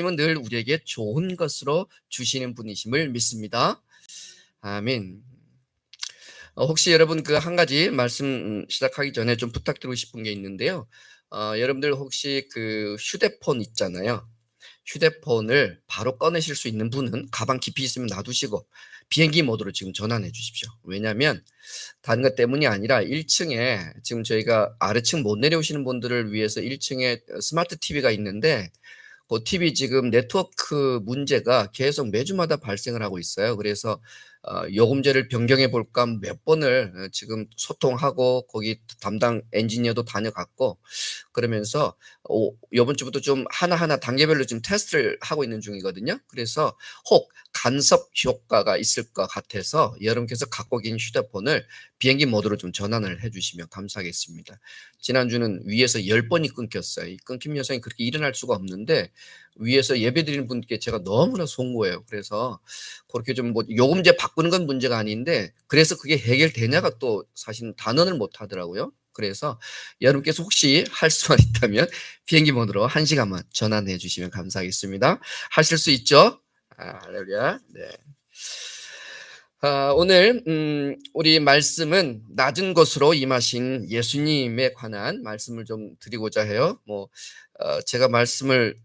하나님은 늘 우리에게 좋은 것으로 주시는 분이심을 믿습니다. 아멘. 혹시 여러분 그 한 가지 말씀 시작하기 전에 좀 부탁드리고 싶은 게 있는데요. 여러분들 혹시 그 휴대폰 있잖아요. 휴대폰을 바로 꺼내실 수 있는 분은 가방 깊이 있으면 놔두시고 비행기 모드로 지금 전환해 주십시오. 왜냐하면 다른 것 때문이 아니라 1층에 지금 저희가 아래층 못 내려오시는 분들을 위해서 1층에 스마트 TV가 있는데 그 TV 지금 네트워크 문제가 계속 매주마다 발생을 하고 있어요. 그래서 요금제를 변경해 볼까 몇 번을 지금 소통하고 거기 담당 엔지니어도 다녀갔고 그러면서 요번 주부터 좀 하나하나 단계별로 좀 테스트를 하고 있는 중이거든요. 그래서 혹 간섭 효과가 있을 것 같아서 여러분께서 갖고 계신 휴대폰을 비행기 모드로 좀 전환을 해 주시면 감사하겠습니다. 지난주는 위에서 10번이 끊겼어요. 이 끊김 현상이 그렇게 일어날 수가 없는데 위에서 예배드리는 분께 제가 너무나 송구해요. 그래서 그렇게 좀 뭐 요금제 바꾸는 건 문제가 아닌데 그래서 그게 해결되냐가 또 사실은 단언을 못 하더라고요. 그래서 여러분께서 혹시 할 수만 있다면 비행기 모드로 1시간만 전환해 주시면 감사하겠습니다. 하실 수 있죠? 할렐루야. 네. 오늘 우리 말씀은 낮은 곳으로 임하신 예수님에 관한 말씀을 좀 드리고자 해요. 제가 말씀을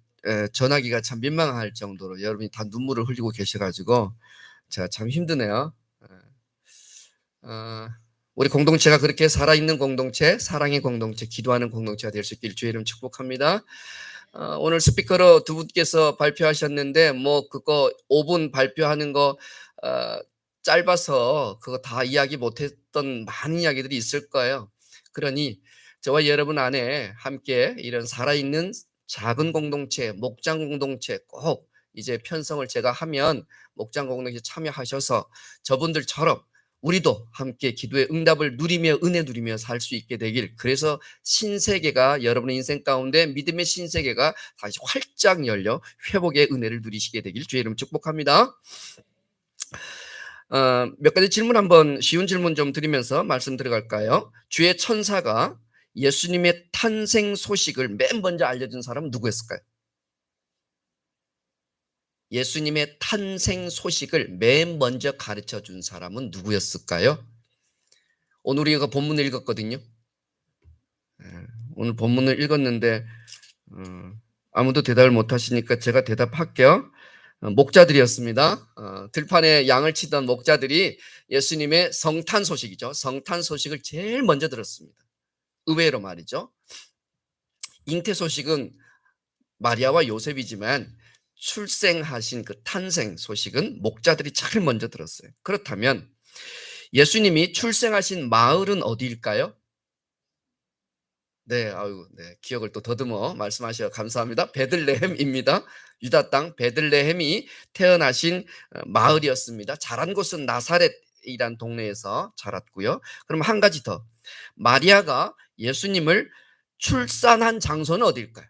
전하기가 참 민망할 정도로 여러분이 다 눈물을 흘리고 계셔가지고 제가 참 힘드네요. 어, 우리 공동체가 그렇게 살아있는 공동체, 사랑의 공동체, 기도하는 공동체가 될 수 있길 주의 이름 축복합니다. 오늘 스피커로 두 분께서 발표하셨는데 그거 5분 발표하는 거 짧아서 그거 다 이야기 못했던 많은 이야기들이 있을 거예요. 그러니 저와 여러분 안에 함께 이런 살아있는 작은 공동체, 목장 공동체 꼭 이제 편성을 제가 하면 목장 공동체 참여하셔서 저분들처럼 우리도 함께 기도의 응답을 누리며 은혜 누리며 살 수 있게 되길, 그래서 신세계가 여러분의 인생 가운데 믿음의 신세계가 다시 활짝 열려 회복의 은혜를 누리시게 되길 주의 이름 축복합니다. 몇 가지 질문 한번 쉬운 질문 좀 드리면서 말씀 들어갈까요? 주의 천사가 예수님의 탄생 소식을 맨 먼저 알려준 사람은 누구였을까요? 예수님의 탄생 소식을 맨 먼저 가르쳐 준 사람은 누구였을까요? 오늘 우리가 본문을 읽었거든요. 오늘 본문을 읽었는데 아무도 대답을 못 하시니까 제가 대답할게요. 목자들이었습니다. 들판에 양을 치던 목자들이 예수님의 성탄 소식이죠. 성탄 소식을 제일 먼저 들었습니다. 의외로 말이죠. 잉태 소식은 마리아와 요셉이지만 출생하신 그 탄생 소식은 목자들이 제일 먼저 들었어요. 그렇다면 예수님이 출생하신 마을은 어디일까요? 네, 아유, 네, 기억을 또 더듬어 말씀하셔 감사합니다. 베들레헴입니다. 유다 땅 베들레헴이 태어나신 마을이었습니다. 자란 곳은 나사렛이란 동네에서 자랐고요. 그럼 한 가지 더, 마리아가 예수님을 출산한 장소는 어디일까요?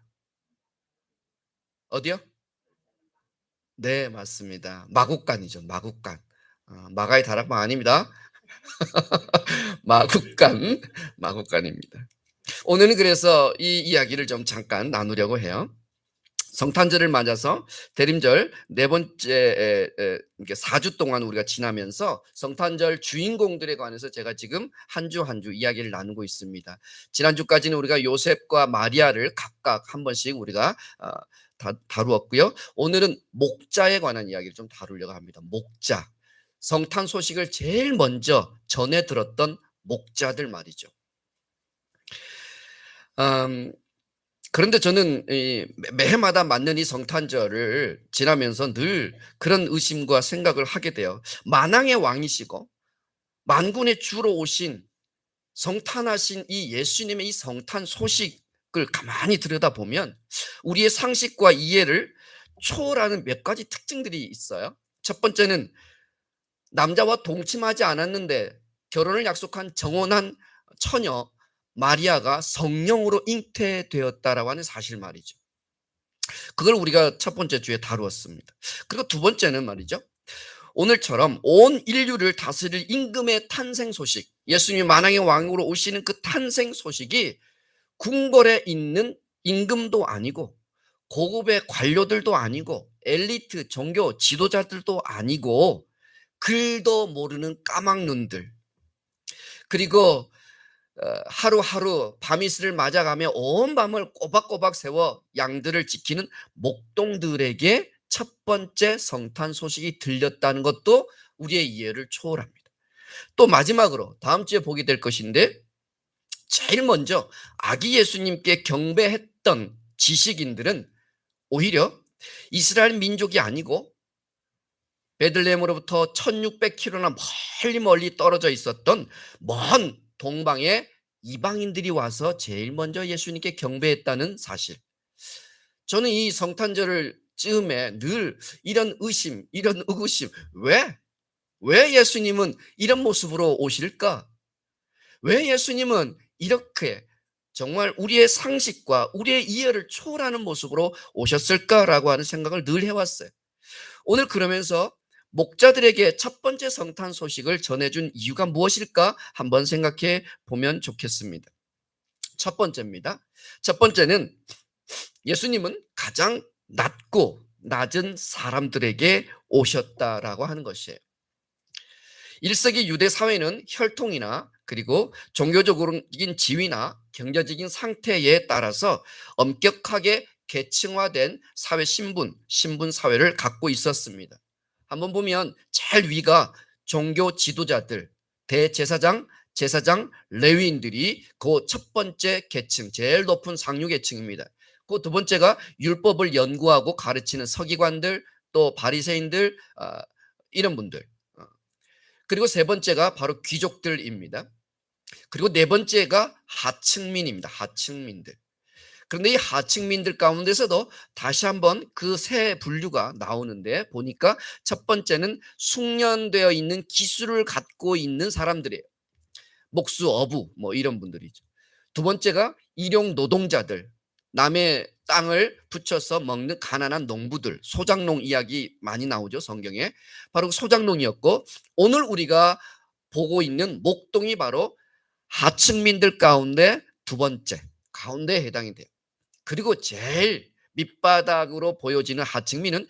어디요? 네, 맞습니다. 마국간이죠. 마국간. 마가의 다락방 아닙니다. 마국간, 마국간입니다. 오늘은 그래서 이 이야기를 좀 잠깐 나누려고 해요. 성탄절을 맞아서 대림절 네 번째 4주 동안 우리가 지나면서 성탄절 주인공들에 관해서 제가 지금 한 주 한 주 이야기를 나누고 있습니다. 지난주까지는 우리가 요셉과 마리아를 각각 한 번씩 우리가 다루었고요. 오늘은 목자에 관한 이야기를 좀 다루려고 합니다. 목자. 성탄 소식을 제일 먼저 전해 들었던 목자들 말이죠. 그런데 저는 매해마다 맞는 이 성탄절을 지나면서 늘 그런 의심과 생각을 하게 돼요. 만왕의 왕이시고 만군의 주로 오신 성탄하신 이 예수님의 이 성탄 소식을 가만히 들여다보면 우리의 상식과 이해를 초월하는 몇 가지 특징들이 있어요. 첫 번째는 남자와 동침하지 않았는데 결혼을 약속한 정혼한 처녀 마리아가 성령으로 잉태되었다라고 하는 사실 말이죠. 그걸 우리가 첫 번째 주에 다루었습니다. 그리고 두 번째는 말이죠. 오늘처럼 온 인류를 다스릴 임금의 탄생 소식, 예수님이 만왕의 왕으로 오시는 그 탄생 소식이 궁궐에 있는 임금도 아니고 고급의 관료들도 아니고 엘리트 종교 지도자들도 아니고 글도 모르는 까막눈들, 그리고 하루하루 밤이슬을 맞아가며 온 밤을 꼬박꼬박 세워 양들을 지키는 목동들에게 첫 번째 성탄 소식이 들렸다는 것도 우리의 이해를 초월합니다. 또 마지막으로 다음 주에 보게 될 것인데, 제일 먼저 아기 예수님께 경배했던 지식인들은 오히려 이스라엘 민족이 아니고 베들레헴으로부터 1600km나 멀리 멀리 떨어져 있었던 먼 동방의 이방인들이 와서 제일 먼저 예수님께 경배했다는 사실. 저는 이 성탄절을 즈음에 늘 이런 의심, 이런 의구심, 왜 예수님은 이런 모습으로 오실까? 왜 예수님은 이렇게 정말 우리의 상식과 우리의 이해를 초월하는 모습으로 오셨을까라고 하는 생각을 늘 해왔어요. 오늘 그러면서 목자들에게 첫 번째 성탄 소식을 전해준 이유가 무엇일까 한번 생각해 보면 좋겠습니다. 첫 번째입니다. 첫 번째는 예수님은 가장 낮고 낮은 사람들에게 오셨다라고 하는 것이에요. 1세기 유대 사회는 혈통이나 그리고 종교적인 지위나 경제적인 상태에 따라서 엄격하게 계층화된 사회 신분 사회를 갖고 있었습니다. 한번 보면 제일 위가 종교 지도자들, 대제사장, 제사장, 레위인들이 그 첫 번째 계층, 제일 높은 상류 계층입니다. 그 두 번째가 율법을 연구하고 가르치는 서기관들, 또 바리새인들, 이런 분들. 그리고 세 번째가 바로 귀족들입니다. 그리고 네 번째가 하층민입니다. 하층민들. 그런데 이 하층민들 가운데서도 다시 한번 그 세 분류가 나오는데 보니까 첫 번째는 숙련되어 있는 기술을 갖고 있는 사람들이에요. 목수, 어부 뭐 이런 분들이죠. 두 번째가 일용 노동자들, 남의 땅을 붙여서 먹는 가난한 농부들, 소작농 이야기 많이 나오죠, 성경에. 바로 소작농이었고, 오늘 우리가 보고 있는 목동이 바로 하층민들 가운데 두 번째 가운데에 해당이 돼요. 그리고 제일 밑바닥으로 보여지는 하층민은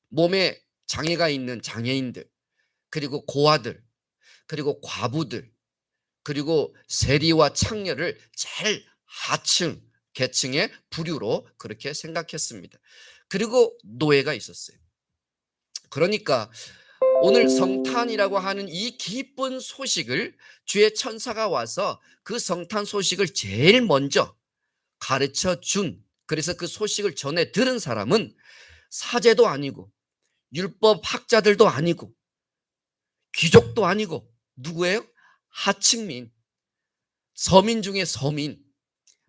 몸에 장애가 있는 장애인들, 그리고 고아들, 그리고 과부들, 그리고 세리와 창녀를 제일 하층 계층의 부류로 그렇게 생각했습니다. 그리고 노예가 있었어요. 그러니까 오늘 성탄이라고 하는 이 기쁜 소식을 주의 천사가 와서 그 성탄 소식을 제일 먼저 가르쳐 준, 그래서 그 소식을 전해 들은 사람은 사제도 아니고 율법 학자들도 아니고 귀족도 아니고 누구예요? 하층민, 서민 중에 서민,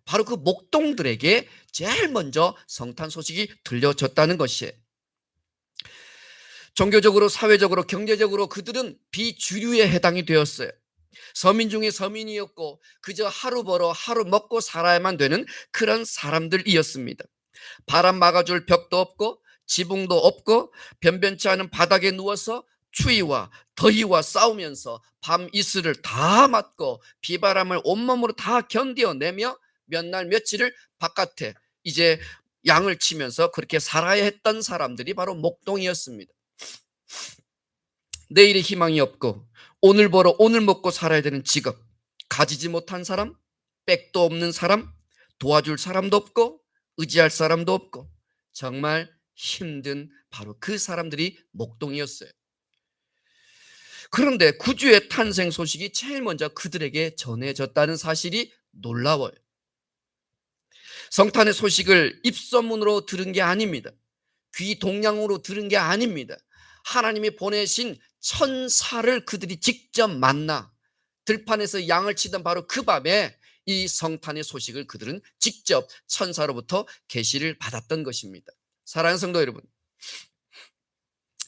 바로 그 목동들에게 제일 먼저 성탄 소식이 들려졌다는 것이에요. 종교적으로, 사회적으로, 경제적으로 그들은 비주류에 해당이 되었어요. 서민 중에 서민이었고 그저 하루 벌어 하루 먹고 살아야만 되는 그런 사람들이었습니다. 바람 막아줄 벽도 없고 지붕도 없고 변변치 않은 바닥에 누워서 추위와 더위와 싸우면서 밤 이슬을 다 맞고 비바람을 온몸으로 다 견뎌내며 몇 날 며칠을 바깥에 이제 양을 치면서 그렇게 살아야 했던 사람들이 바로 목동이었습니다. 내일의 희망이 없고 오늘 벌어 오늘 먹고 살아야 되는 직업, 가지지 못한 사람, 백도 없는 사람, 도와줄 사람도 없고 의지할 사람도 없고 정말 힘든 바로 그 사람들이 목동이었어요. 그런데 구주의 탄생 소식이 제일 먼저 그들에게 전해졌다는 사실이 놀라워요. 성탄의 소식을 입소문으로 들은 게 아닙니다. 귀 동량으로 들은 게 아닙니다. 하나님이 보내신 천사를 그들이 직접 만나 들판에서 양을 치던 바로 그 밤에 이 성탄의 소식을 그들은 직접 천사로부터 계시를 받았던 것입니다. 사랑하는 성도 여러분,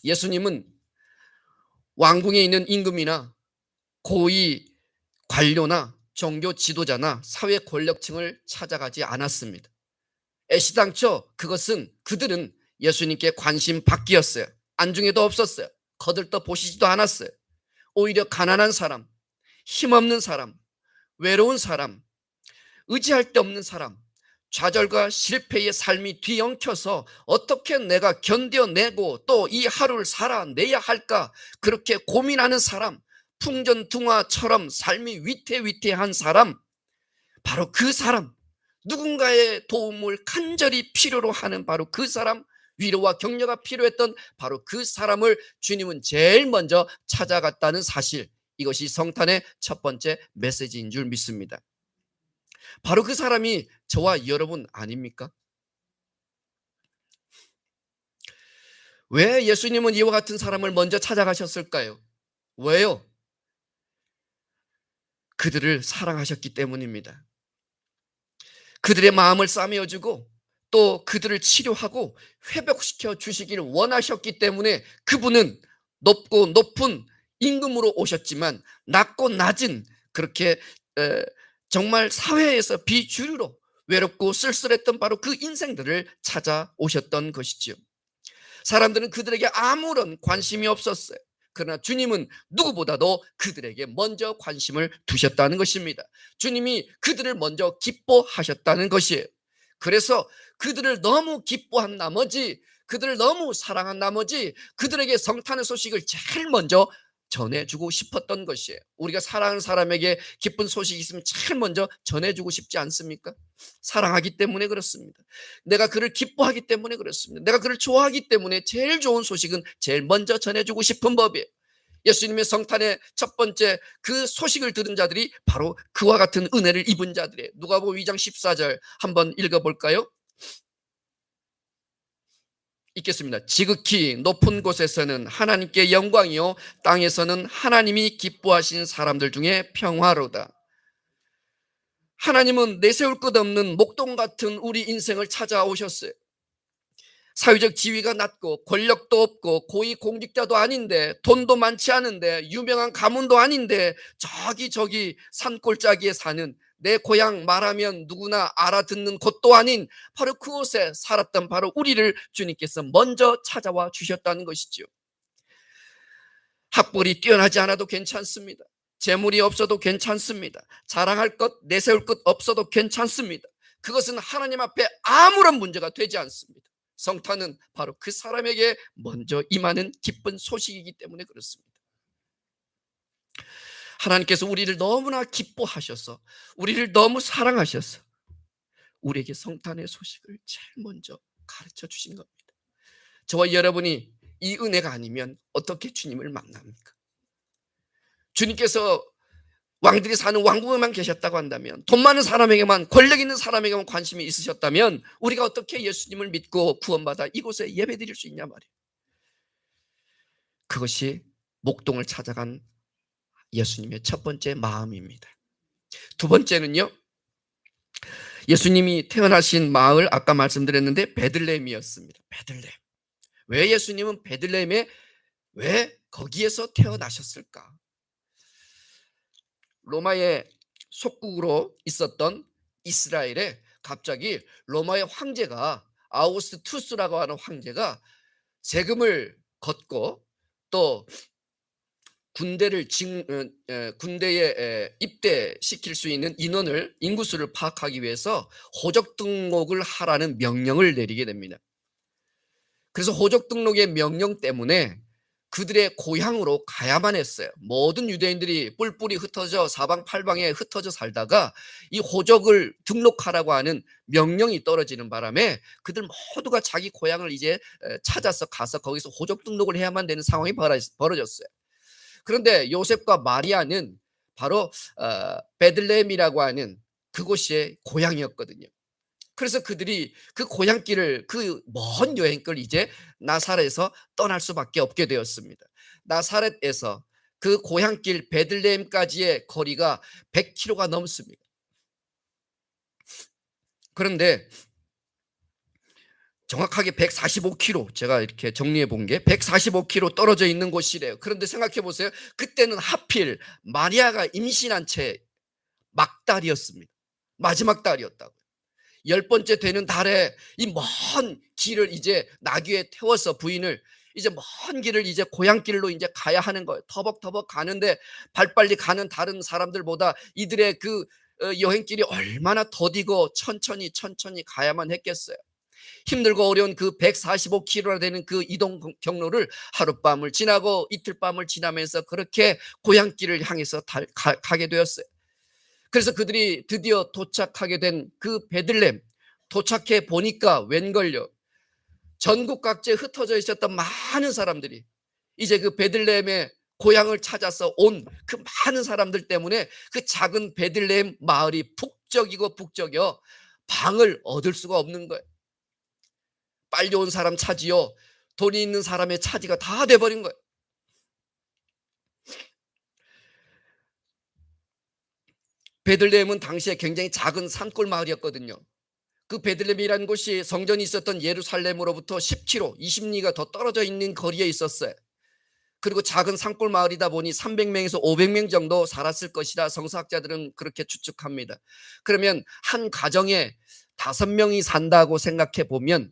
예수님은 왕궁에 있는 임금이나 고위 관료나 종교 지도자나 사회 권력층을 찾아가지 않았습니다. 애시당초 그들은 예수님께 관심 밖이었어요. 안중에도 없었어요. 거들떠 보시지도 않았어요. 오히려 가난한 사람, 힘없는 사람, 외로운 사람, 의지할 데 없는 사람, 좌절과 실패의 삶이 뒤엉켜서 어떻게 내가 견뎌내고 또 이 하루를 살아내야 할까 그렇게 고민하는 사람, 풍전등화처럼 삶이 위태위태한 사람, 바로 그 사람, 누군가의 도움을 간절히 필요로 하는 바로 그 사람, 위로와 격려가 필요했던 바로 그 사람을 주님은 제일 먼저 찾아갔다는 사실, 이것이 성탄의 첫 번째 메시지인 줄 믿습니다. 바로 그 사람이 저와 여러분 아닙니까? 왜 예수님은 이와 같은 사람을 먼저 찾아가셨을까요? 왜요? 그들을 사랑하셨기 때문입니다. 그들의 마음을 싸매어주고 또 그들을 치료하고 회복시켜 주시기를 원하셨기 때문에 그분은 높고 높은 임금으로 오셨지만 낮고 낮은 그렇게 정말 사회에서 비주류로 외롭고 쓸쓸했던 바로 그 인생들을 찾아오셨던 것이지요. 사람들은 그들에게 아무런 관심이 없었어요. 그러나 주님은 누구보다도 그들에게 먼저 관심을 두셨다는 것입니다. 주님이 그들을 먼저 기뻐하셨다는 것이에요. 그래서 그들을 너무 기뻐한 나머지, 그들을 너무 사랑한 나머지 그들에게 성탄의 소식을 제일 먼저 전해주고 싶었던 것이에요. 우리가 사랑하는 사람에게 기쁜 소식이 있으면 제일 먼저 전해주고 싶지 않습니까? 사랑하기 때문에 그렇습니다. 내가 그를 기뻐하기 때문에 그렇습니다. 내가 그를 좋아하기 때문에 제일 좋은 소식은 제일 먼저 전해주고 싶은 법이에요. 예수님의 성탄의 첫 번째 그 소식을 들은 자들이 바로 그와 같은 은혜를 입은 자들이에요. 누가복음 2장 14절 한번 읽어볼까요? 읽겠습니다. 지극히 높은 곳에서는 하나님께 영광이요 땅에서는 하나님이 기뻐하신 사람들 중에 평화로다. 하나님은 내세울 것 없는 목동 같은 우리 인생을 찾아오셨어요. 사회적 지위가 낮고 권력도 없고 고위 공직자도 아닌데 돈도 많지 않은데 유명한 가문도 아닌데 저기 산골짜기에 사는 내 고향 말하면 누구나 알아듣는 곳도 아닌 바로 그곳에 살았던 바로 우리를 주님께서 먼저 찾아와 주셨다는 것이죠. 학벌이 뛰어나지 않아도 괜찮습니다. 재물이 없어도 괜찮습니다. 자랑할 것, 내세울 것 없어도 괜찮습니다. 그것은 하나님 앞에 아무런 문제가 되지 않습니다. 성탄은 바로 그 사람에게 먼저 임하는 기쁜 소식이기 때문에 그렇습니다. 하나님께서 우리를 너무나 기뻐하셔서 우리를 너무 사랑하셔서 우리에게 성탄의 소식을 제일 먼저 가르쳐 주신 겁니다. 저와 여러분이 이 은혜가 아니면 어떻게 주님을 만납니까? 주님께서 왕들이 사는 왕국에만 계셨다고 한다면, 돈 많은 사람에게만, 권력 있는 사람에게만 관심이 있으셨다면 우리가 어떻게 예수님을 믿고 구원받아 이곳에 예배드릴 수 있냐 말이에요. 그것이 목동을 찾아간 예수님의 첫 번째 마음입니다. 두 번째는요, 예수님이 태어나신 마을 아까 말씀드렸는데 베들레헴이었습니다. 베들레헴. 왜 예수님은 베들레헴에 왜 거기에서 태어나셨을까? 로마의 속국으로 있었던 이스라엘에 갑자기 로마의 황제가 아우구스투스라고 하는 황제가 세금을 걷고 또 군대에 입대시킬 수 있는 인원을 인구수를 파악하기 위해서 호적 등록을 하라는 명령을 내리게 됩니다. 그래서 호적 등록의 명령 때문에 그들의 고향으로 가야만 했어요. 모든 유대인들이 뿔뿔이 흩어져 사방팔방에 흩어져 살다가 이 호적을 등록하라고 하는 명령이 떨어지는 바람에 그들 모두가 자기 고향을 이제 찾아서 가서 거기서 호적 등록을 해야만 되는 상황이 벌어졌어요. 그런데 요셉과 마리아는 바로 베들레헴이라고 하는 그곳이 고향이었거든요. 그래서 그들이 그 고향길을, 그 먼 여행길을 이제 나사렛에서 떠날 수밖에 없게 되었습니다. 나사렛에서 그 고향길 베들레헴까지의 거리가 100km가 넘습니다. 그런데 정확하게 145km, 제가 이렇게 정리해 본 게 145km 떨어져 있는 곳이래요. 그런데 생각해 보세요. 그때는 하필 마리아가 임신한 채 막달이었습니다. 마지막 달이었다고. 10번째 되는 달에 이 먼 길을 이제 나귀에 태워서 부인을 이제 먼 길을 이제 고향길로 이제 가야 하는 거예요. 터벅터벅 가는데 발빨리 가는 다른 사람들보다 이들의 그 여행길이 얼마나 더디고 천천히 가야만 했겠어요. 힘들고 어려운 그 145km나 되는 그 이동 경로를 하룻밤을 지나고 이틀밤을 지나면서 그렇게 고향길을 향해서 가게 되었어요. 그래서 그들이 드디어 도착하게 된 그 베들레헴, 도착해 보니까 웬걸요, 전국 각지에 흩어져 있었던 많은 사람들이 이제 그 베들레헴의 고향을 찾아서 온 그 많은 사람들 때문에 그 작은 베들레헴 마을이 북적여 방을 얻을 수가 없는 거예요. 빨리 온 사람 차지요, 돈이 있는 사람의 차지가 다 돼버린 거예요. 베들레헴은 당시에 굉장히 작은 산골 마을이었거든요. 그 베들레헴이라는 곳이 성전이 있었던 예루살렘으로부터 10km, 20리가 더 떨어져 있는 거리에 있었어요. 그리고 작은 산골 마을이다 보니 300명에서 500명 정도 살았을 것이라 성서학자들은 그렇게 추측합니다. 그러면 한 가정에 5명이 산다고 생각해 보면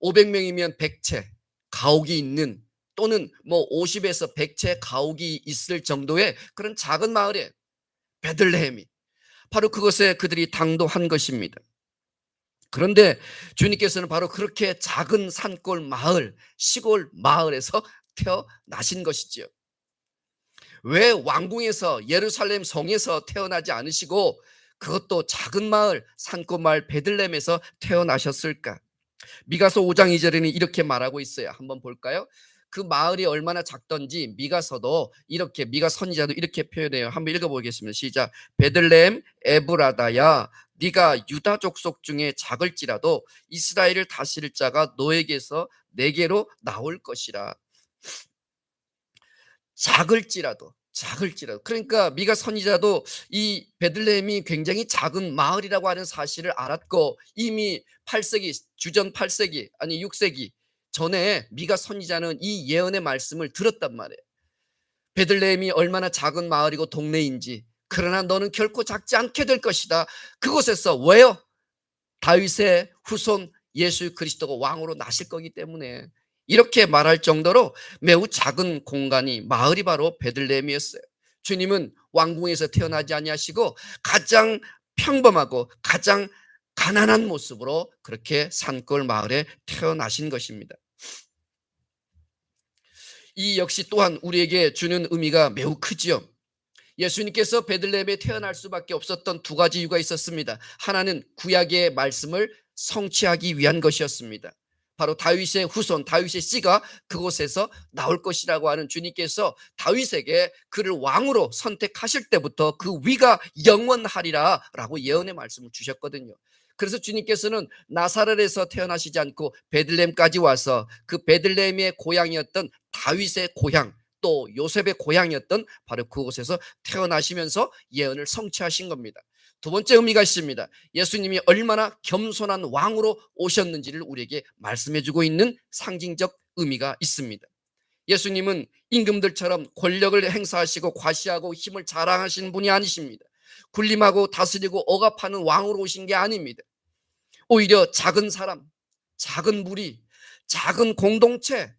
500명이면 100채 가옥이 있는, 또는 뭐 50에서 100채 가옥이 있을 정도의 그런 작은 마을에 베들레헴이, 바로 그것에 그들이 당도한 것입니다. 그런데 주님께서는 바로 그렇게 작은 산골 마을, 시골 마을에서 태어나신 것이지요. 왜 왕궁에서, 예루살렘 성에서 태어나지 않으시고 그것도 작은 마을, 산골 마을 베들레헴에서 태어나셨을까? 미가서 5장 2절에는 이렇게 말하고 있어요. 한번 볼까요? 그 마을이 얼마나 작던지 미가서도 이렇게, 미가 선지자도 이렇게 표현해요. 한번 읽어보겠습니다. 시작. 베들레헴 에브라다야, 네가 유다 족속 중에 작을지라도 이스라엘을 다스릴 자가 너에게서 내게로 나올 것이라. 작을지라도. 그러니까 미가 선지자도 이 베들레헴이 굉장히 작은 마을이라고 하는 사실을 알았고, 이미 8세기, 주전 8세기 아니 6세기 전에 미가 선지자는 이 예언의 말씀을 들었단 말이에요. 베들레헴이 얼마나 작은 마을이고 동네인지, 그러나 너는 결코 작지 않게 될 것이다. 그곳에서, 왜요? 다윗의 후손 예수 그리스도가 왕으로 나실 거기 때문에, 이렇게 말할 정도로 매우 작은 공간이, 마을이 바로 베들레헴이었어요. 주님은 왕궁에서 태어나지 아니하시고 가장 평범하고 가장 가난한 모습으로 그렇게 산골 마을에 태어나신 것입니다. 이 역시 또한 우리에게 주는 의미가 매우 크지요. 예수님께서 베들레헴에 태어날 수밖에 없었던 두 가지 이유가 있었습니다. 하나는 구약의 말씀을 성취하기 위한 것이었습니다. 바로 다윗의 후손, 다윗의 씨가 그곳에서 나올 것이라고 하는 주님께서 다윗에게 그를 왕으로 선택하실 때부터 그 위가 영원하리라 라고 예언의 말씀을 주셨거든요. 그래서 주님께서는 나사렛에서 태어나시지 않고 베들레헴까지 와서 그 베들레헴의 고향이었던 다윗의 고향, 또 요셉의 고향이었던 바로 그곳에서 태어나시면서 예언을 성취하신 겁니다. 두 번째 의미가 있습니다. 예수님이 얼마나 겸손한 왕으로 오셨는지를 우리에게 말씀해주고 있는 상징적 의미가 있습니다. 예수님은 임금들처럼 권력을 행사하시고 과시하고 힘을 자랑하시는 분이 아니십니다. 군림하고 다스리고 억압하는 왕으로 오신 게 아닙니다. 오히려 작은 사람, 작은 무리, 작은 공동체,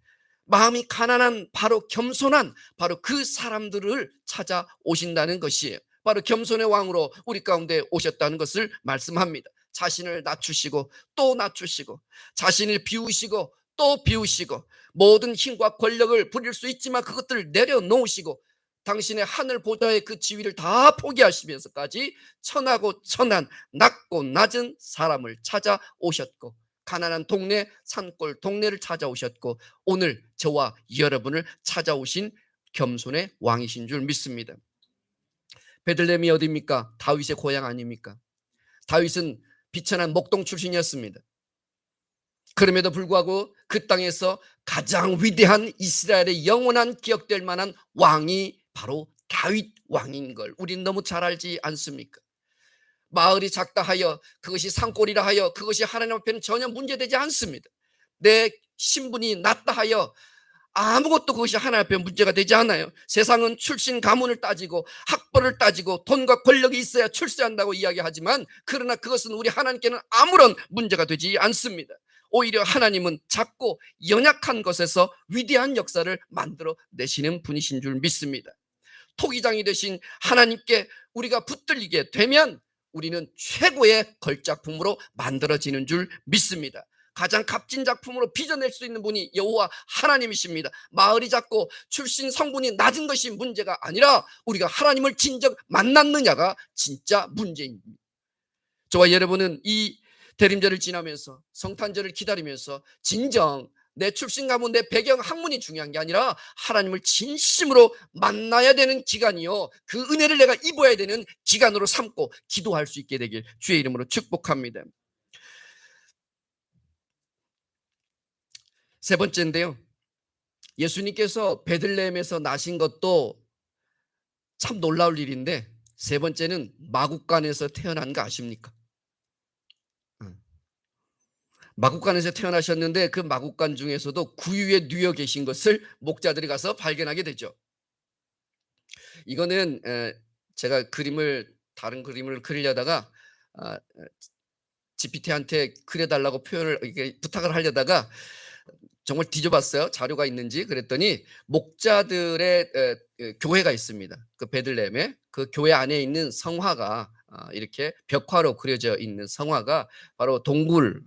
마음이 가난한, 바로 겸손한 바로 그 사람들을 찾아오신다는 것이에요. 바로 겸손의 왕으로 우리 가운데 오셨다는 것을 말씀합니다. 자신을 낮추시고 또 낮추시고, 자신을 비우시고 또 비우시고, 모든 힘과 권력을 부릴 수 있지만 그것들을 내려놓으시고, 당신의 하늘 보좌의 그 지위를 다 포기하시면서까지 천하고 천한, 낮고 낮은 사람을 찾아오셨고, 가난한 동네, 산골 동네를 찾아오셨고, 오늘 저와 여러분을 찾아오신 겸손의 왕이신 줄 믿습니다. 베들레헴이 어디입니까? 다윗의 고향 아닙니까? 다윗은 비천한 목동 출신이었습니다. 그럼에도 불구하고 그 땅에서 가장 위대한, 이스라엘의 영원한 기억될 만한 왕이 바로 다윗 왕인 걸 우리는 너무 잘 알지 않습니까? 마을이 작다 하여, 그것이 산골이라 하여 그것이 하나님 앞에는 전혀 문제되지 않습니다. 내 신분이 낮다 하여 아무것도 그것이 하나님 앞에 문제가 되지 않아요. 세상은 출신 가문을 따지고 학벌을 따지고 돈과 권력이 있어야 출세한다고 이야기하지만, 그러나 그것은 우리 하나님께는 아무런 문제가 되지 않습니다. 오히려 하나님은 작고 연약한 것에서 위대한 역사를 만들어 내시는 분이신 줄 믿습니다. 토기장이 되신 하나님께 우리가 붙들리게 되면 우리는 최고의 걸작품으로 만들어지는 줄 믿습니다. 가장 값진 작품으로 빚어낼 수 있는 분이 여호와 하나님이십니다. 마을이 작고 출신 성분이 낮은 것이 문제가 아니라 우리가 하나님을 진정 만났느냐가 진짜 문제입니다. 저와 여러분은 이 대림절을 지나면서 성탄절을 기다리면서 진정 내 출신가문 내 배경 학문이 중요한 게 아니라 하나님을 진심으로 만나야 되는 기간이요, 그 은혜를 내가 입어야 되는 기간으로 삼고 기도할 수 있게 되길 주의 이름으로 축복합니다. 세 번째인데요, 예수님께서 베들레헴에서 나신 것도 참 놀라울 일인데, 세 번째는 마국간에서 태어난 거 아십니까? 마국간에서 태어나셨는데 그 마국간 중에서도 구유에 누워 계신 것을 목자들이 가서 발견하게 되죠. 이거는 제가 다른 그림을 그리려다가 GPT한테 그려달라고 표현을 이렇게 부탁을 하려다가 정말 뒤져봤어요. 자료가 있는지. 그랬더니 목자들의 교회가 있습니다. 그 베들레헴에 그 교회 안에 있는 성화가 이렇게 벽화로 그려져 있는 성화가 바로 동굴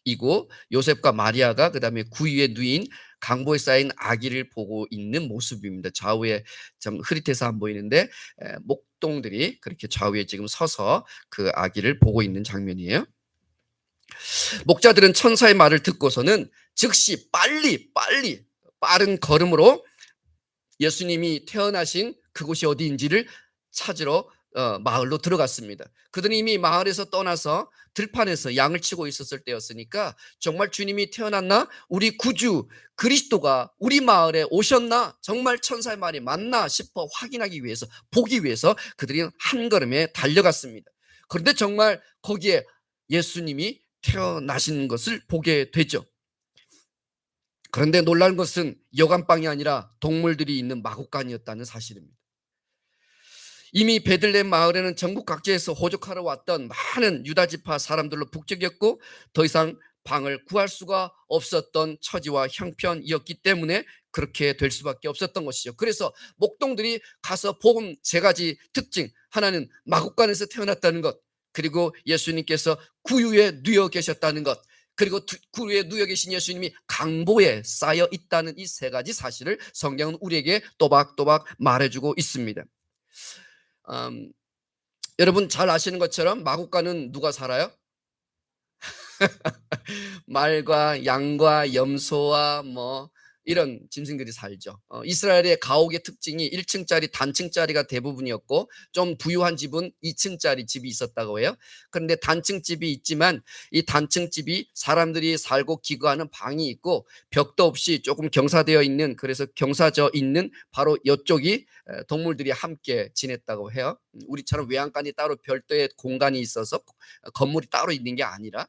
이고 요셉과 마리아가 그다음에 구유에 누인 강보에 쌓인 아기를 보고 있는 모습입니다. 좌우에 좀 흐릿해서 안 보이는데 목동들이 그렇게 좌우에 지금 서서 그 아기를 보고 있는 장면이에요. 목자들은 천사의 말을 듣고서는 즉시 빠른 걸음으로 예수님이 태어나신 그곳이 어디인지를 찾으러 마을로 들어갔습니다. 그들은 이미 마을에서 떠나서 들판에서 양을 치고 있었을 때였으니까 정말 주님이 태어났나? 우리 구주 그리스도가 우리 마을에 오셨나? 정말 천사의 말이 맞나 싶어 확인하기 위해서, 보기 위해서 그들이 한 걸음에 달려갔습니다. 그런데 정말 거기에 예수님이 태어나신 것을 보게 되죠. 그런데 놀라운 것은 여관방이 아니라 동물들이 있는 마국간이었다는 사실입니다. 이미 베들레헴 마을에는 전국 각지에서 호적하러 왔던 많은 유다지파 사람들로 북적였고 더 이상 방을 구할 수가 없었던 처지와 형편이었기 때문에 그렇게 될 수밖에 없었던 것이죠. 그래서 목동들이 가서 본 세 가지 특징, 하나는 마국간에서 태어났다는 것, 그리고 예수님께서 구유에 누워 계셨다는 것, 그리고 구유에 누워 계신 예수님이 강보에 쌓여 있다는 이 세 가지 사실을 성경은 우리에게 또박또박 말해주고 있습니다. 여러분 잘 아시는 것처럼 마국간은 누가 살아요? 말과 양과 염소와 뭐 이런 짐승들이 살죠. 이스라엘의 가옥의 특징이 1층짜리 단층짜리가 대부분이었고 좀 부유한 집은 2층짜리 집이 있었다고 해요. 그런데 단층 집이 있지만 이 단층 집이 사람들이 살고 기거하는 방이 있고 벽도 없이 조금 경사되어 있는, 그래서 경사져 있는 바로 이쪽이 동물들이 함께 지냈다고 해요. 우리처럼 외양간이 따로 별도의 공간이 있어서 건물이 따로 있는 게 아니라,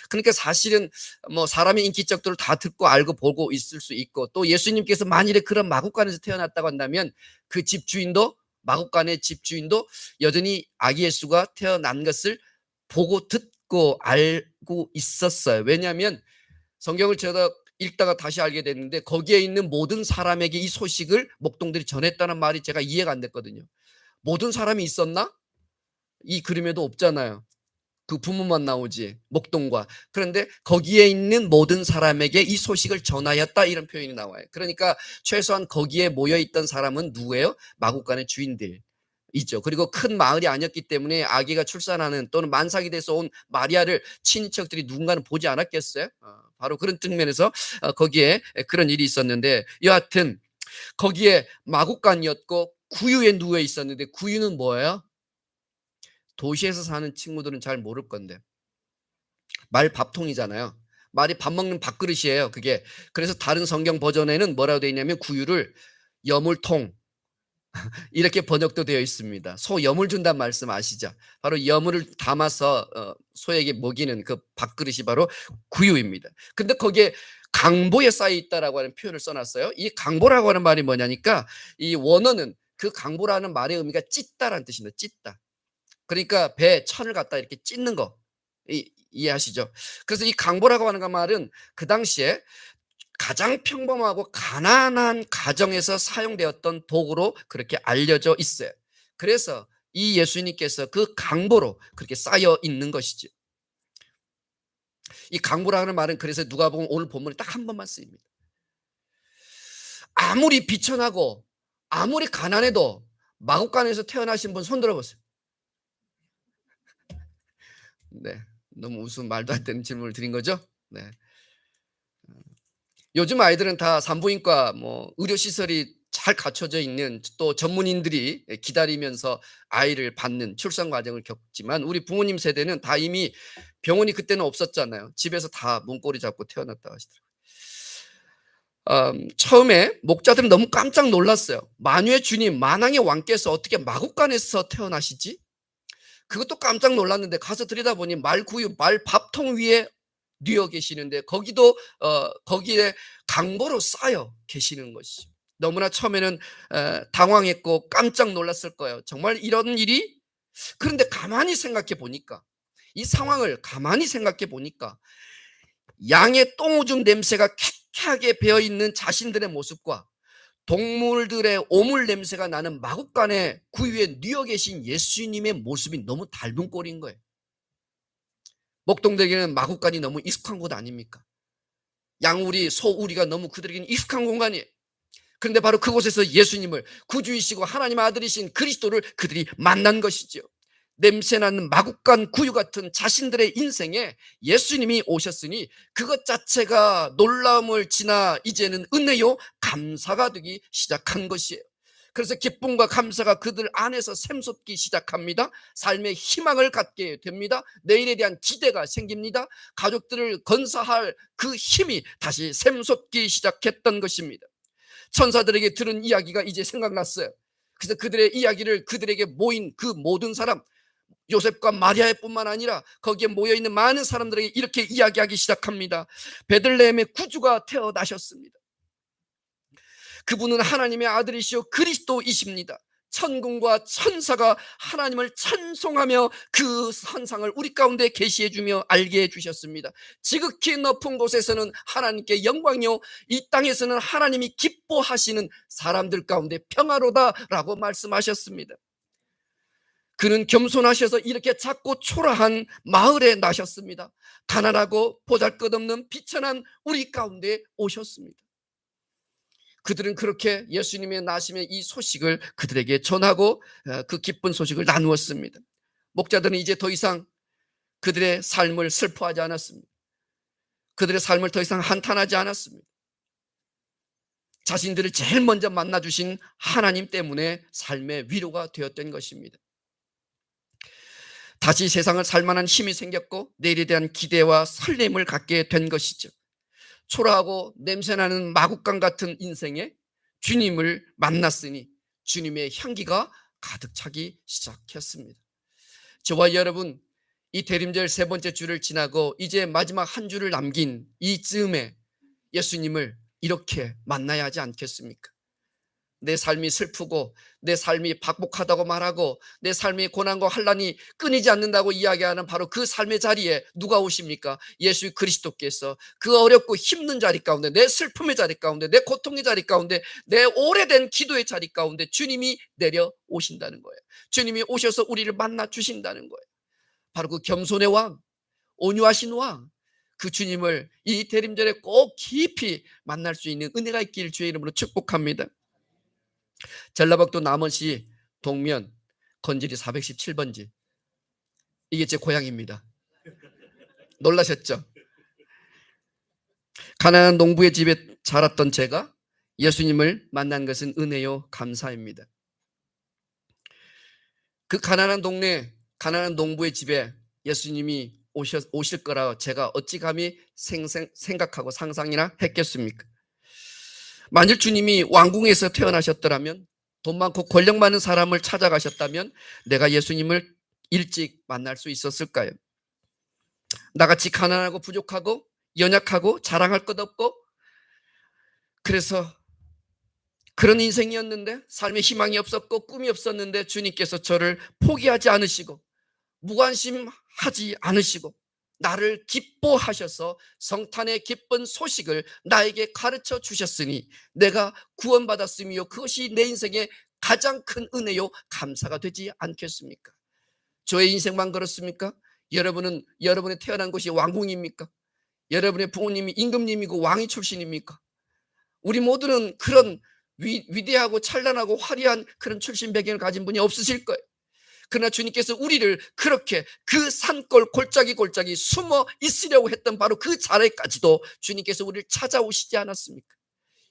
그러니까 사실은 뭐 사람의 인기척들을 다 듣고 알고 보고 있을 수 있고, 또 예수님께서 만일에 그런 마국간에서 태어났다고 한다면 그 집주인도, 마국간의 집주인도 여전히 아기 예수가 태어난 것을 보고 듣고 알고 있었어요. 왜냐하면 성경을 제가 읽다가 다시 알게 됐는데 거기에 있는 모든 사람에게 이 소식을 목동들이 전했다는 말이 제가 이해가 안 됐거든요. 모든 사람이 있었나? 이 그림에도 없잖아요. 그 부모만 나오지, 목동과. 그런데 거기에 있는 모든 사람에게 이 소식을 전하였다, 이런 표현이 나와요. 그러니까 최소한 거기에 모여있던 사람은 누구예요? 마국간의 주인들이죠. 그리고 큰 마을이 아니었기 때문에 아기가 출산하는 또는 만삭이 돼서 온 마리아를 친인척들이 누군가는 보지 않았겠어요? 바로 그런 측면에서 거기에 그런 일이 있었는데, 여하튼 거기에 마국간이었고 구유에 누워 있었는데, 구유는 뭐예요? 도시에서 사는 친구들은 잘 모를 건데 말 밥통이잖아요. 말이 밥 먹는 밥그릇이에요, 그게. 그래서 다른 성경 버전에는 뭐라고 되어 있냐면 구유를 여물통 이렇게 번역도 되어 있습니다. 소 여물 준다는 말씀 아시죠? 바로 여물을 담아서 소에게 먹이는 그 밥그릇이 바로 구유입니다. 근데 거기에 강보에 쌓여 있다라고 하는 표현을 써놨어요. 이 강보라고 하는 말이 뭐냐니까, 이 원어는 그 강보라는 말의 의미가 찢다라는 뜻입니다. 찢다. 그러니까 배에 천을 갖다 이렇게 찢는 거, 이해하시죠? 그래서 이 강보라고 하는 말은 그 당시에 가장 평범하고 가난한 가정에서 사용되었던 도구로 그렇게 알려져 있어요. 그래서 이 예수님께서 그 강보로 그렇게 쌓여 있는 것이죠. 이 강보라는 말은 그래서 누가복음 오늘 본문에 딱 한 번만 쓰입니다. 아무리 비천하고 아무리 가난해도 마국간에서 태어나신 분 손 들어보세요. 네, 너무 웃음 말도 안 되는 질문을 드린 거죠. 네. 요즘 아이들은 다 산부인과 뭐 의료 시설이 잘 갖춰져 있는 또 전문인들이 기다리면서 아이를 받는 출산 과정을 겪지만 우리 부모님 세대는 다 이미 병원이 그때는 없었잖아요. 집에서 다 문고리 잡고 태어났다 하시더라고요. 처음에 목자들은 너무 깜짝 놀랐어요. 만유의 주님, 만왕의 왕께서 어떻게 마국간에서 태어나시지? 그것도 깜짝 놀랐는데 가서 들여다보니 말구유, 말 밥통 위에 뉘어 계시는데 거기에 강보로 쌓여 계시는 것이죠. 너무나 처음에는 당황했고 깜짝 놀랐을 거예요. 정말 이런 일이? 그런데 가만히 생각해 보니까 이 상황을 가만히 생각해 보니까 양의 똥오줌 냄새가 쾌쾌하게 배어있는 자신들의 모습과 동물들의 오물 냄새가 나는 마국간의 구유에 뉘어 계신 예수님의 모습이 너무 닮은 꼴인 거예요. 목동들에게는 마국간이 너무 익숙한 곳 아닙니까? 양우리, 소우리가 너무 그들에게는 익숙한 공간이에요. 그런데 바로 그곳에서 예수님을 구주이시고 하나님의 아들이신 그리스도를 그들이 만난 것이죠. 냄새나는 마국간 구유 같은 자신들의 인생에 예수님이 오셨으니 그것 자체가 놀라움을 지나 이제는 은혜요 감사가 되기 시작한 것이에요. 그래서 기쁨과 감사가 그들 안에서 샘솟기 시작합니다. 삶의 희망을 갖게 됩니다. 내일에 대한 기대가 생깁니다. 가족들을 건사할 그 힘이 다시 샘솟기 시작했던 것입니다. 천사들에게 들은 이야기가 이제 생각났어요. 그래서 그들의 이야기를 그들에게 모인 그 모든 사람, 요셉과 마리아의 뿐만 아니라 거기에 모여있는 많은 사람들에게 이렇게 이야기하기 시작합니다. 베들레헴의 구주가 태어나셨습니다. 그분은 하나님의 아들이시오 그리스도이십니다. 천군과 천사가 하나님을 찬송하며 그 환상을 우리 가운데 계시해 주며 알게 해 주셨습니다. 지극히 높은 곳에서는 하나님께 영광이요 이 땅에서는 하나님이 기뻐하시는 사람들 가운데 평화로다라고 말씀하셨습니다. 그는 겸손하셔서 이렇게 작고 초라한 마을에 나셨습니다. 가난하고 보잘것없는 비천한 우리 가운데 오셨습니다. 그들은 그렇게 예수님의 나심의 이 소식을 그들에게 전하고 그 기쁜 소식을 나누었습니다. 목자들은 이제 더 이상 그들의 삶을 슬퍼하지 않았습니다. 그들의 삶을 더 이상 한탄하지 않았습니다. 자신들을 제일 먼저 만나주신 하나님 때문에 삶의 위로가 되었던 것입니다. 다시 세상을 살만한 힘이 생겼고 내일에 대한 기대와 설렘을 갖게 된 것이죠. 초라하고 냄새나는 마국간 같은 인생에 주님을 만났으니 주님의 향기가 가득 차기 시작했습니다. 저와 여러분, 이 대림절 세 번째 주를 지나고 이제 마지막 한 주를 남긴 이쯤에 예수님을 이렇게 만나야 하지 않겠습니까? 내 삶이 슬프고 내 삶이 박복하다고 말하고 내 삶이 고난과 환난이 끊이지 않는다고 이야기하는 바로 그 삶의 자리에 누가 오십니까? 예수 그리스도께서 그 어렵고 힘든 자리 가운데, 내 슬픔의 자리 가운데, 내 고통의 자리 가운데, 내 오래된 기도의 자리 가운데 주님이 내려오신다는 거예요. 주님이 오셔서 우리를 만나 주신다는 거예요. 바로 그 겸손의 왕, 온유하신 왕, 그 주님을 이 대림절에 꼭 깊이 만날 수 있는 은혜가 있길 주의 이름으로 축복합니다. 전라북도 남원시 동면 건질이 417번지, 이게 제 고향입니다. 놀라셨죠? 가난한 농부의 집에 자랐던 제가 예수님을 만난 것은 은혜요 감사입니다. 그 가난한 동네 가난한 농부의 집에 예수님이 오실 거라 제가 어찌 감히 생각하고 상상이나 했겠습니까? 만일 주님이 왕궁에서 태어나셨더라면, 돈 많고 권력 많은 사람을 찾아가셨다면 내가 예수님을 일찍 만날 수 있었을까요? 나같이 가난하고 부족하고 연약하고 자랑할 것 없고 그래서 그런 인생이었는데, 삶에 희망이 없었고 꿈이 없었는데 주님께서 저를 포기하지 않으시고 무관심하지 않으시고 나를 기뻐하셔서 성탄의 기쁜 소식을 나에게 가르쳐 주셨으니 내가 구원받았으며 그것이 내 인생의 가장 큰 은혜요 감사가 되지 않겠습니까? 저의 인생만 그렇습니까? 여러분은 여러분의 태어난 곳이 왕궁입니까? 여러분의 부모님이 임금님이고 왕이 출신입니까? 우리 모두는 그런 위대하고 찬란하고 화려한 그런 출신 배경을 가진 분이 없으실 거예요. 그러나 주님께서 우리를 그렇게 그 산골 골짜기 숨어 있으려고 했던 바로 그 자리까지도 주님께서 우리를 찾아오시지 않았습니까?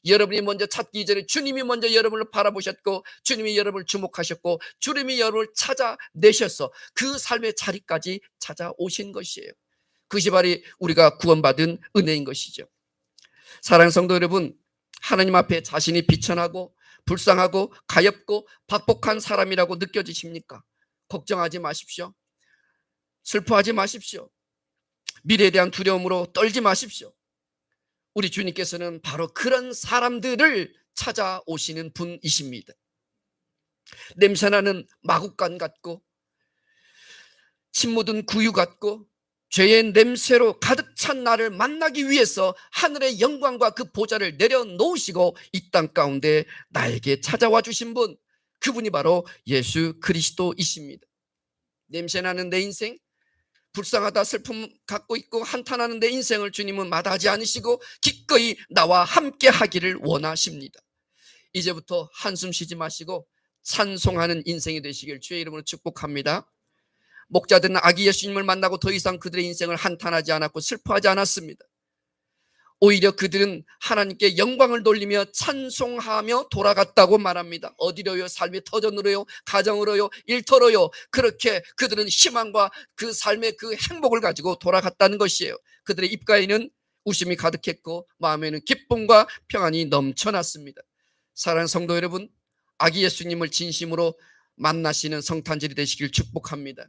여러분이 먼저 찾기 이전에 주님이 먼저 여러분을 바라보셨고, 주님이 여러분을 주목하셨고, 주님이 여러분을 찾아내셔서 그 삶의 자리까지 찾아오신 것이에요. 그것이 바로 우리가 구원받은 은혜인 것이죠. 사랑하는 성도 여러분, 하나님 앞에 자신이 비천하고 불쌍하고 가엾고 박복한 사람이라고 느껴지십니까? 걱정하지 마십시오. 슬퍼하지 마십시오. 미래에 대한 두려움으로 떨지 마십시오. 우리 주님께서는 바로 그런 사람들을 찾아오시는 분이십니다. 냄새나는 마구간 같고 침 묻은 구유 같고 죄의 냄새로 가득 찬 나를 만나기 위해서 하늘의 영광과 그 보좌를 내려놓으시고 이 땅 가운데 나에게 찾아와 주신 분, 그분이 바로 예수 그리스도이십니다. 냄새나는 내 인생, 불쌍하다 슬픔 갖고 있고 한탄하는 내 인생을 주님은 마다하지 않으시고 기꺼이 나와 함께 하기를 원하십니다. 이제부터 한숨 쉬지 마시고 찬송하는 인생이 되시길 주의 이름으로 축복합니다. 목자들은 아기 예수님을 만나고 더 이상 그들의 인생을 한탄하지 않았고 슬퍼하지 않았습니다. 오히려 그들은 하나님께 영광을 돌리며 찬송하며 돌아갔다고 말합니다. 어디로요? 삶의 터전으로요? 가정으로요? 일터로요? 그렇게 그들은 희망과 그 삶의 그 행복을 가지고 돌아갔다는 것이에요. 그들의 입가에는 웃음이 가득했고 마음에는 기쁨과 평안이 넘쳐났습니다. 사랑하는 성도 여러분, 아기 예수님을 진심으로 만나시는 성탄절이 되시길 축복합니다.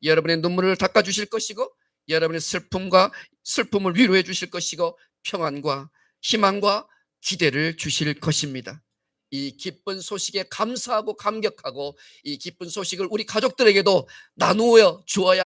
여러분의 눈물을 닦아주실 것이고 여러분의 슬픔을 위로해 주실 것이고 평안과 희망과 기대를 주실 것입니다. 이 기쁜 소식에 감사하고 감격하고 이 기쁜 소식을 우리 가족들에게도 나누어 주어야